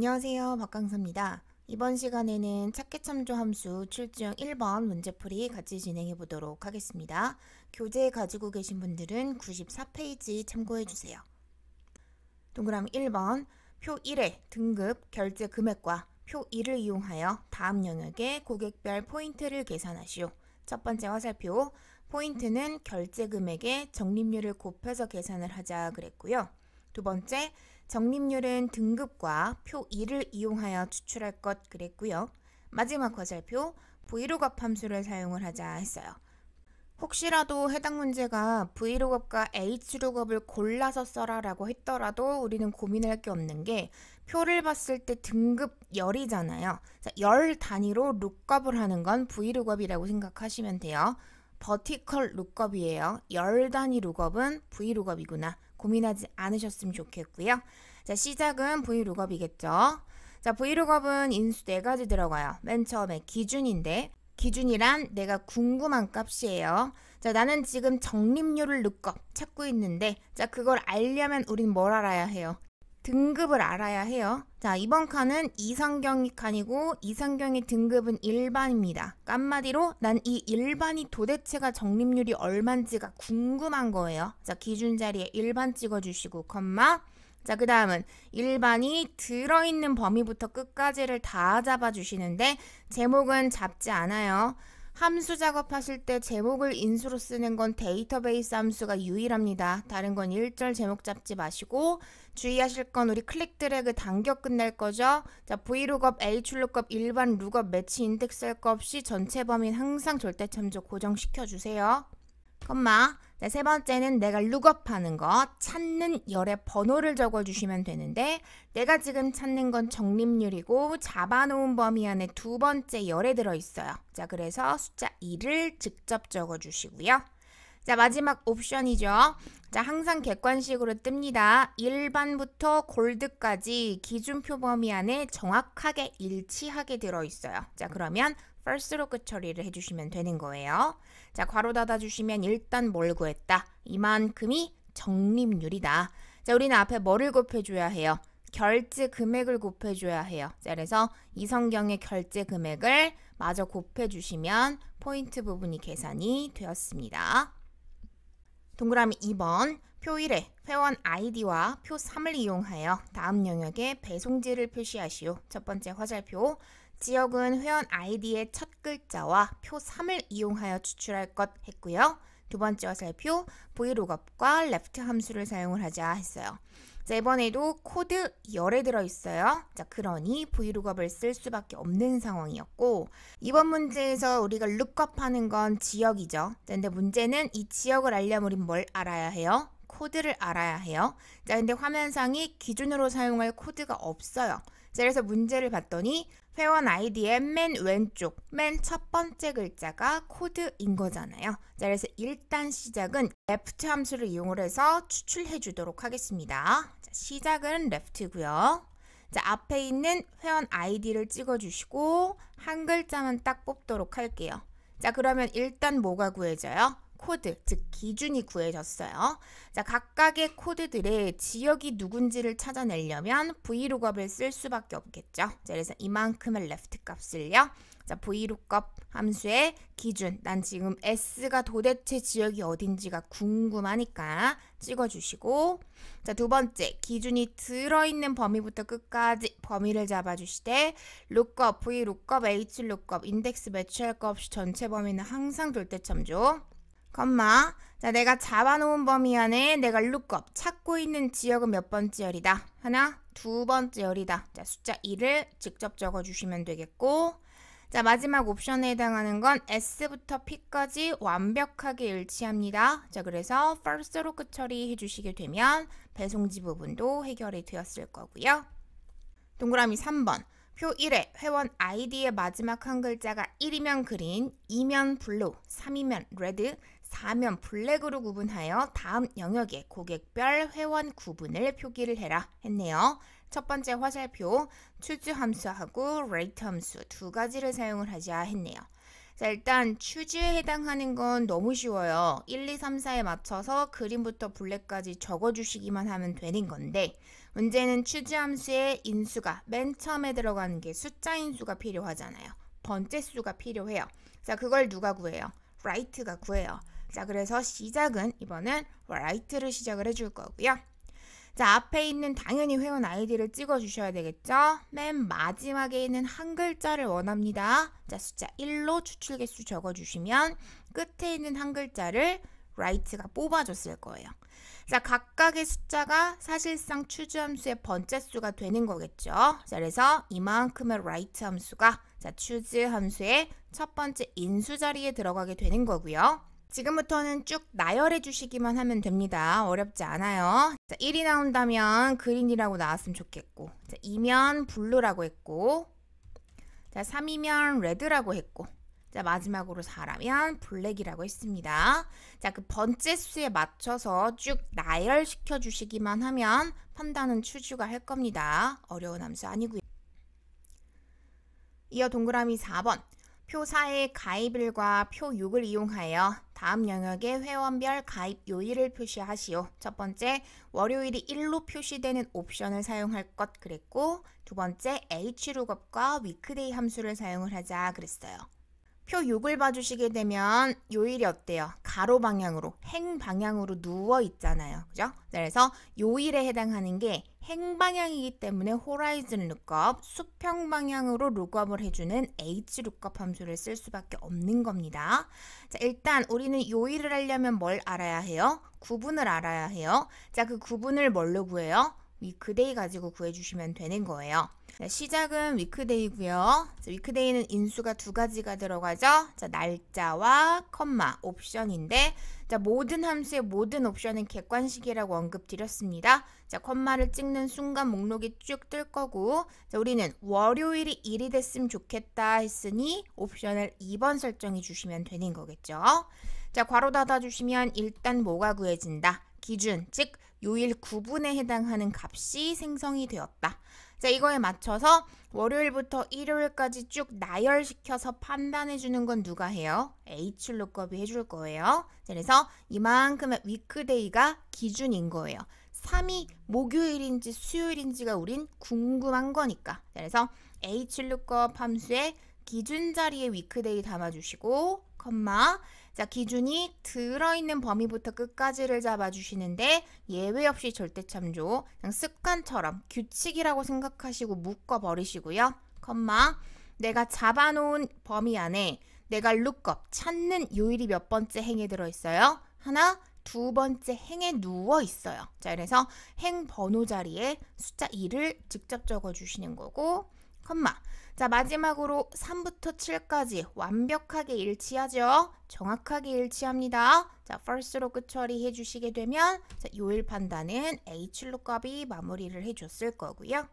안녕하세요. 박강서입니다. 이번 시간에는 찾기참조 함수 출제형 1번 문제풀이 같이 진행해 보도록 하겠습니다. 교재 가지고 계신 분들은 94페이지 참고해 주세요. 동그라미 1번 표 1의 등급 결제 금액과 표 2를 이용하여 다음 영역의 고객별 포인트를 계산하시오. 첫 번째 화살표, 포인트는 결제 금액의 적립률을 곱해서 계산을 하자 그랬고요. 두 번째, 적립률은 등급과 표 2를 이용하여 추출할 것 그랬고요. 마지막 화살표, Vlookup 함수를 사용을 하자 했어요. 혹시라도 해당 문제가 Vlookup과 Hlookup을 골라서 써라 라고 했더라도 우리는 고민할 게 없는 게 표를 봤을 때 등급 열이잖아요. 열 단위로 룩업을 하는 건 Vlookup이라고 생각하시면 돼요. 버티컬 룩업이에요. 열 단위 룩업은 Vlookup이구나. 고민하지 않으셨으면 좋겠고요. 자, 시작은 Vlookup이겠죠. 자, Vlookup은 인수 4가지 들어가요. 맨 처음에 기준인데 기준이란 내가 궁금한 값이에요. 자, 나는 지금 적립률을 룩업 찾고 있는데 자, 그걸 알려면 우린 뭘 알아야 해요? 등급을 알아야 해요. 자, 이번 칸은 이상경이 칸이고 이상경의 등급은 일반입니다. 한마디로 난 이 일반이 도대체가 적립률이 얼만지가 궁금한 거예요. 자, 기준 자리에 일반 찍어주시고 컴마. 자, 그 다음은 일반이 들어있는 범위부터 끝까지를 다 잡아주시는데 제목은 잡지 않아요. 함수 작업하실 때 제목을 인수로 쓰는 건 데이터베이스 함수가 유일합니다. 다른 건 1절 제목 잡지 마시고 주의하실 건 우리 클릭 드래그 당겨 끝낼 거죠. 자, Vlookup, Hlookup, 일반 룩업, 매치 인덱스 할 거 없이 전체 범위는 항상 절대 참조 고정시켜 주세요. 컴마. 자, 세 번째는 내가 룩업하는 거 찾는 열의 번호를 적어주시면 되는데 내가 지금 찾는 건 적립률이고 잡아놓은 범위 안에 두 번째 열에 들어있어요. 자, 그래서 숫자 2를 직접 적어주시고요. 자, 마지막 옵션이죠. 자, 항상 객관식으로 뜹니다. 일반부터 골드까지 기준표 범위 안에 정확하게 일치하게 들어있어요. 자, 그러면 first로 끝 처리를 해주시면 되는 거예요. 자, 괄호 닫아주시면 일단 뭘 구했다? 이만큼이 적립률이다. 자, 우리는 앞에 뭐를 곱해줘야 해요? 결제 금액을 곱해줘야 해요. 자, 그래서 이성경의 결제 금액을 마저 곱해주시면 포인트 부분이 계산이 되었습니다. 동그라미 2번 표 1의 회원 아이디와 표 3을 이용하여 다음 영역의 배송지를 표시하시오. 첫 번째 화살표, 지역은 회원 아이디의 첫 글자와 표 3을 이용하여 추출할 것 했고요. 두 번째 화살표, Vlookup과 left 함수를 사용을 하자 했어요. 자, 이번에도 코드 열에 들어있어요. 자, 그러니 Vlookup을 쓸 수밖에 없는 상황이었고 이번 문제에서 우리가 룩업하는 건 지역이죠. 자, 근데 문제는 이 지역을 알려면 우린 뭘 알아야 해요? 코드를 알아야 해요. 자, 근데 화면상이 기준으로 사용할 코드가 없어요. 자, 그래서 문제를 봤더니 회원 아이디의 맨 왼쪽, 맨 첫 번째 글자가 코드인 거잖아요. 자, 그래서 일단 시작은 left 함수를 이용을 해서 추출해 주도록 하겠습니다. 자, 시작은 left고요. 자, 앞에 있는 회원 아이디를 찍어주시고 한 글자만 딱 뽑도록 할게요. 자, 그러면 일단 뭐가 구해져요? 코드, 즉 기준이 구해졌어요. 자, 각각의 코드들의 지역이 누군지를 찾아내려면 Vlookup을 쓸 수밖에 없겠죠. 자, 그래서 이만큼의 left 값을요. 자, Vlookup 함수의 기준, 난 지금 S가 도대체 지역이 어딘지가 궁금하니까 찍어주시고 자, 두 번째, 기준이 들어있는 범위부터 끝까지 범위를 잡아주시되 lookup, Vlookup, Hlookup, 인덱스 매치할 거 없이 전체 범위는 항상 절대 참조. 컴마. 자, 내가 잡아놓은 범위 안에 내가 룩업 찾고 있는 지역은 몇 번째 열이다? 하나, 두 번째 열이다. 자, 숫자 2를 직접 적어주시면 되겠고 자, 마지막 옵션에 해당하는 건 S부터 P까지 완벽하게 일치합니다. 자, 그래서 first로 끝 처리해 주시게 되면 배송지 부분도 해결이 되었을 거고요. 동그라미 3번 표 1의 회원 아이디의 마지막 한 글자가 1이면 그린, 2면 블루, 3이면 레드, 4면 블랙으로 구분하여 다음 영역의 고객별 회원 구분을 표기를 해라 했네요. 첫 번째 화살표, choose 함수하고 rate 함수 두 가지를 사용을 하자 했네요. 자, 일단 choose에 해당하는 건 너무 쉬워요. 1, 2, 3, 4에 맞춰서 그린부터 블랙까지 적어주시기만 하면 되는 건데 문제는 choose 함수의 인수가 맨 처음에 들어가는 게 숫자 인수가 필요하잖아요. 번째 수가 필요해요. 자, 그걸 누가 구해요? write가 구해요. 자, 그래서 시작은 이번엔 write를 시작을 해줄 거고요. 자, 앞에 있는 당연히 회원 아이디를 찍어주셔야 되겠죠? 맨 마지막에 있는 한 글자를 원합니다. 자, 숫자 1로 추출개수 적어주시면 끝에 있는 한 글자를 write가 뽑아줬을 거예요. 자, 각각의 숫자가 사실상 choose 함수의 번째 수가 되는 거겠죠? 자, 그래서 이만큼의 write 함수가 자, choose 함수의 첫 번째 인수 자리에 들어가게 되는 거고요. 지금부터는 쭉 나열해 주시기만 하면 됩니다. 어렵지 않아요. 자, 1이 나온다면 그린이라고 나왔으면 좋겠고, 자, 2면 블루라고 했고, 자, 3이면 레드라고 했고, 자, 마지막으로 4라면 블랙이라고 했습니다. 자, 그 번째 수에 맞춰서 쭉 나열시켜 주시기만 하면 판단은 choose가 할 겁니다. 어려운 함수 아니고요. 이어 동그라미 4번. 표 4의 가입일과 표 6을 이용하여 다음 영역의 회원별 가입 요일을 표시하시오. 첫 번째, 월요일이 1로 표시되는 옵션을 사용할 것 그랬고, 두 번째, hlookup과 weekday 함수를 사용을 하자 그랬어요. 표 6을 봐주시게 되면 요일이 어때요? 가로 방향으로, 행 방향으로 누워 있잖아요. 그죠? 그래서 요일에 해당하는 게 행 방향이기 때문에 horizon lookup, 수평 방향으로 룩업을 해주는 hlookup 함수를 쓸 수밖에 없는 겁니다. 자, 일단 우리는 요일을 하려면 뭘 알아야 해요? 구분을 알아야 해요. 자, 그 구분을 뭘로 구해요? weekday 가지고 구해주시면 되는 거예요. 자, 시작은 weekday고요. 자, weekday는 인수가 두 가지가 들어가죠. 자, 날짜와 컴마 옵션인데, 자, 모든 함수의 모든 옵션은 객관식이라고 언급드렸습니다. 자, 컴마를 찍는 순간 목록이 쭉 뜰 거고, 자, 우리는 월요일이 1이 됐으면 좋겠다 했으니 옵션을 2번 설정해 주시면 되는 거겠죠. 자, 괄호 닫아주시면 일단 뭐가 구해진다? 기준, 즉 요일 구분에 해당하는 값이 생성이 되었다. 자, 이거에 맞춰서 월요일부터 일요일까지 쭉 나열시켜서 판단해주는 건 누가 해요? hlookup이 해줄 거예요. 자, 그래서 이만큼의 weekday가 기준인 거예요. 3이 목요일인지 수요일인지가 우린 궁금한 거니까. 자, 그래서 hLookup 함수의 기준 자리에 weekday 담아주시고, 컴마. 자, 기준이 들어있는 범위부터 끝까지를 잡아주시는데 예외 없이 절대 참조, 그냥 습관처럼 규칙이라고 생각하시고 묶어버리시고요. 컴마. 내가 잡아놓은 범위 안에 내가 lookup, 찾는 요일이 몇 번째 행에 들어있어요? 하나, 두 번째 행에 누워 있어요. 자, 그래서 행 번호 자리에 숫자 2를 직접 적어주시는 거고, 컴마. 자, 마지막으로 3부터 7까지 완벽하게 일치하죠? 정확하게 일치합니다. 자, first로 끝 처리해 주시게 되면 자, 요일 판단은 hlookup이 마무리를 해줬을 거고요.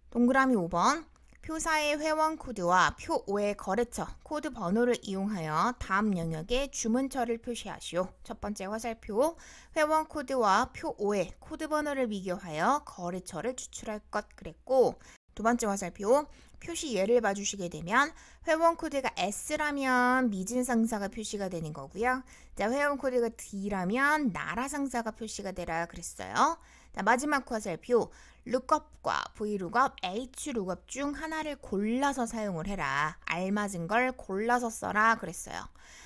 동그라미 5번. 표 4의 회원 코드와 표 5의 거래처 코드 번호를 이용하여 다음 영역에 주문처를 표시하시오. 첫 번째 화살표, 회원 코드와 표 5의 코드 번호를 비교하여 거래처를 추출할 것 그랬고, 두 번째 화살표, 표시 예를 봐주시게 되면 회원 코드가 S라면 미진 상사가 표시가 되는 거고요. 자, 회원 코드가 D라면 나라 상사가 표시가 되라 그랬어요. 자, 마지막 화살표, lookup과 vlookup, hlookup 중 하나를 골라서 사용을 해라. 알맞은 걸 골라서 써라 그랬어요.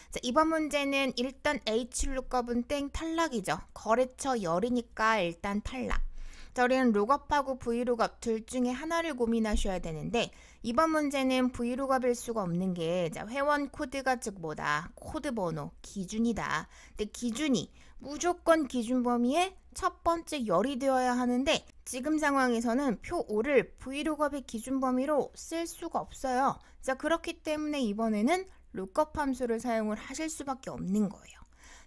자, 이번 문제는 일단 hlookup은 땡 탈락이죠. 거래처 열이니까 일단 탈락. 자, 우리는 lookup하고 vlookup 둘 중에 하나를 고민하셔야 되는데 이번 문제는 vlookup일 수가 없는 게 자, 회원 코드가 즉 뭐다? 코드 번호, 기준이다. 근데 기준이 무조건 기준 범위에 첫 번째 열이 되어야 하는데 지금 상황에서는 표 5를 vlookup의 기준 범위로 쓸 수가 없어요. 자, 그렇기 때문에 이번에는 lookup 함수를 사용을 하실 수밖에 없는 거예요.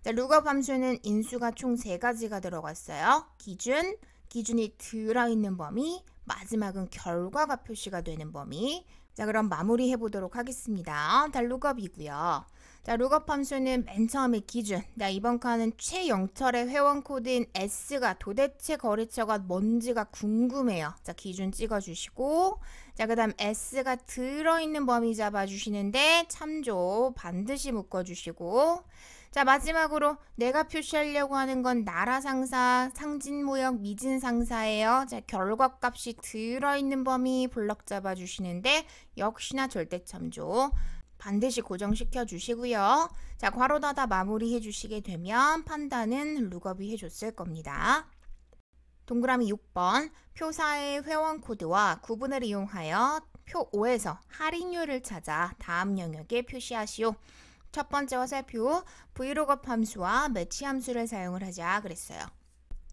자, lookup 함수는 인수가 총 3가지가 들어갔어요. 기준, 기준이 들어있는 범위, 마지막은 결과가 표시가 되는 범위. 자, 그럼 마무리해 보도록 하겠습니다. 다 lookup이고요. 자, 룩업 함수는 맨 처음에 기준. 자, 이번 칸은 최영철의 회원 코드인 S가 도대체 거래처가 뭔지가 궁금해요. 자, 기준 찍어주시고, 자, 그 다음 S가 들어있는 범위 잡아주시는데 참조 반드시 묶어주시고, 자, 마지막으로 내가 표시하려고 하는 건 나라상사, 상진무역, 미진상사예요. 자, 결과값이 들어있는 범위 블럭 잡아주시는데 역시나 절대 참조. 반드시 고정시켜 주시고요. 자, 괄호 닫아 마무리해 주시게 되면 판단은 룩업이 해줬을 겁니다. 동그라미 6번 표사의 회원 코드와 구분을 이용하여 표 5에서 할인율을 찾아 다음 영역에 표시하시오. 첫 번째 화살표 vlookup 함수와 매치 함수를 사용을 하자 그랬어요.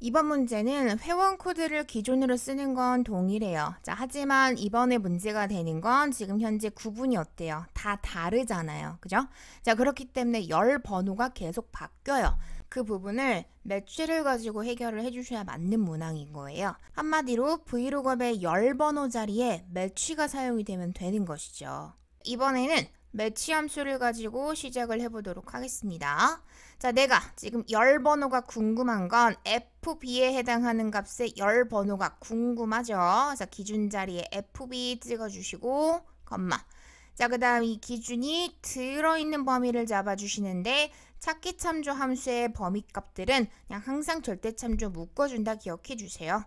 이번 문제는 회원 코드를 기준으로 쓰는 건 동일해요. 자, 하지만 이번에 문제가 되는 건 지금 현재 구분이 어때요? 다 다르잖아요. 그죠? 자, 그렇기 때문에 열 번호가 계속 바뀌어요. 그 부분을 매치를 가지고 해결을 해주셔야 맞는 문항인 거예요. 한마디로 vlookup의 열 번호 자리에 매치가 사용이 되면 되는 것이죠. 이번에는 매치 함수를 가지고 시작을 해보도록 하겠습니다. 자, 내가 지금 열 번호가 궁금한 건 FB에 해당하는 값의 열 번호가 궁금하죠. 그래서 기준 자리에 FB 찍어주시고, 컴마. 자, 그 다음 이 기준이 들어있는 범위를 잡아주시는데 찾기 참조 함수의 범위 값들은 그냥 항상 절대 참조 묶어준다 기억해주세요.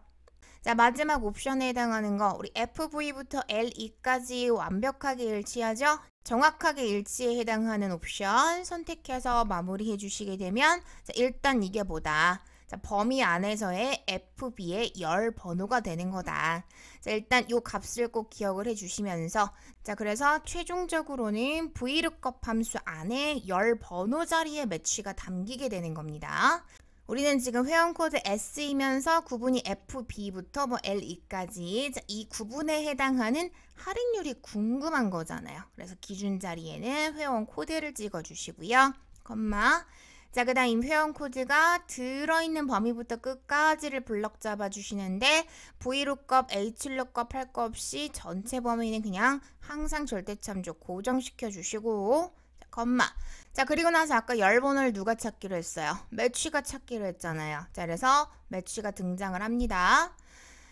자, 마지막 옵션에 해당하는 거 우리 FV부터 LE까지 완벽하게 일치하죠? 정확하게 일치에 해당하는 옵션 선택해서 마무리해 주시게 되면 자, 일단 이게 뭐다? 자, 범위 안에서의 FB의 열 번호가 되는 거다. 자, 일단 이 값을 꼭 기억을 해주시면서 자, 그래서 최종적으로는 vlookup 함수 안에 열 번호 자리에 매치가 담기게 되는 겁니다. 우리는 지금 회원 코드 S이면서 구분이 FB부터 뭐 LE까지 이 구분에 해당하는 할인율이 궁금한 거잖아요. 그래서 기준 자리에는 회원 코드를 찍어주시고요. 컴마. 자, 그 다음 회원 코드가 들어있는 범위부터 끝까지를 블럭 잡아주시는데 vlookup, hlookup 할 거 없이 전체 범위는 그냥 항상 절대참조 고정시켜 주시고 자, 컴마. 자, 그리고 나서 아까 열 번호를 누가 찾기로 했어요? 매치가 찾기로 했잖아요. 자, 그래서 매치가 등장을 합니다.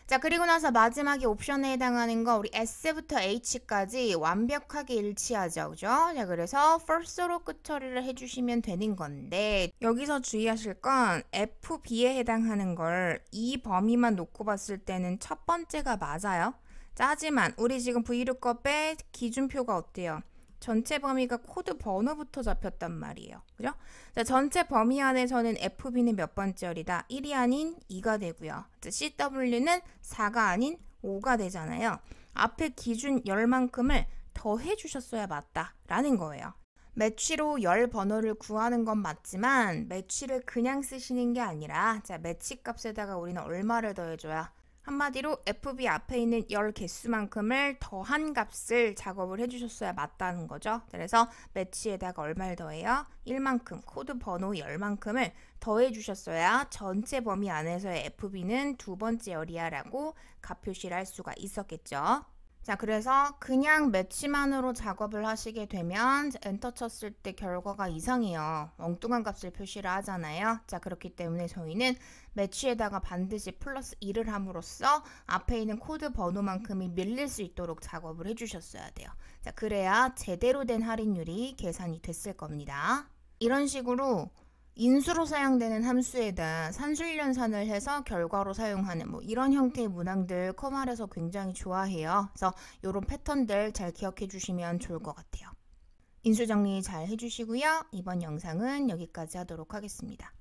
자, 그리고 나서 마지막에 옵션에 해당하는 거 우리 S부터 H까지 완벽하게 일치하죠. 그죠? 자, 그래서 false로 끝 처리를 해주시면 되는 건데 여기서 주의하실 건 FB에 해당하는 걸 이 범위만 놓고 봤을 때는 첫 번째가 맞아요. 자, 하지만 우리 지금 vlookup의 기준표가 어때요? 전체 범위가 코드 번호부터 잡혔단 말이에요. 그죠? 자, 전체 범위 안에서는 FB는 몇 번째 열이다? 1이 아닌 2가 되고요. 자, CW는 4가 아닌 5가 되잖아요. 앞에 기준 열만큼을 더해 주셨어야 맞다라는 거예요. 매치로 열 번호를 구하는 건 맞지만 매치를 그냥 쓰시는 게 아니라 자, 매치 값에다가 우리는 얼마를 더해줘야 한마디로 FB 앞에 있는 열 개수만큼을 더한 값을 작업을 해주셨어야 맞다는 거죠. 그래서 매치에다가 얼마를 더해요? 1만큼, 코드 번호 10만큼을 더해주셨어야 전체 범위 안에서의 FB는 두 번째 열이야 라고 값 표시를 할 수가 있었겠죠. 자, 그래서 그냥 매치만으로 작업을 하시게 되면 엔터 쳤을 때 결과가 이상해요. 엉뚱한 값을 표시를 하잖아요. 자, 그렇기 때문에 저희는 매치에다가 반드시 플러스 1을 함으로써 앞에 있는 코드 번호만큼이 밀릴 수 있도록 작업을 해주셨어야 돼요. 자, 그래야 제대로 된 할인율이 계산이 됐을 겁니다. 이런 식으로 인수로 사용되는 함수에다 산술연산을 해서 결과로 사용하는 뭐 이런 형태의 문항들 커말에서 굉장히 좋아해요. 그래서 이런 패턴들 잘 기억해 주시면 좋을 것 같아요. 인수 정리 잘 해주시고요. 이번 영상은 여기까지 하도록 하겠습니다.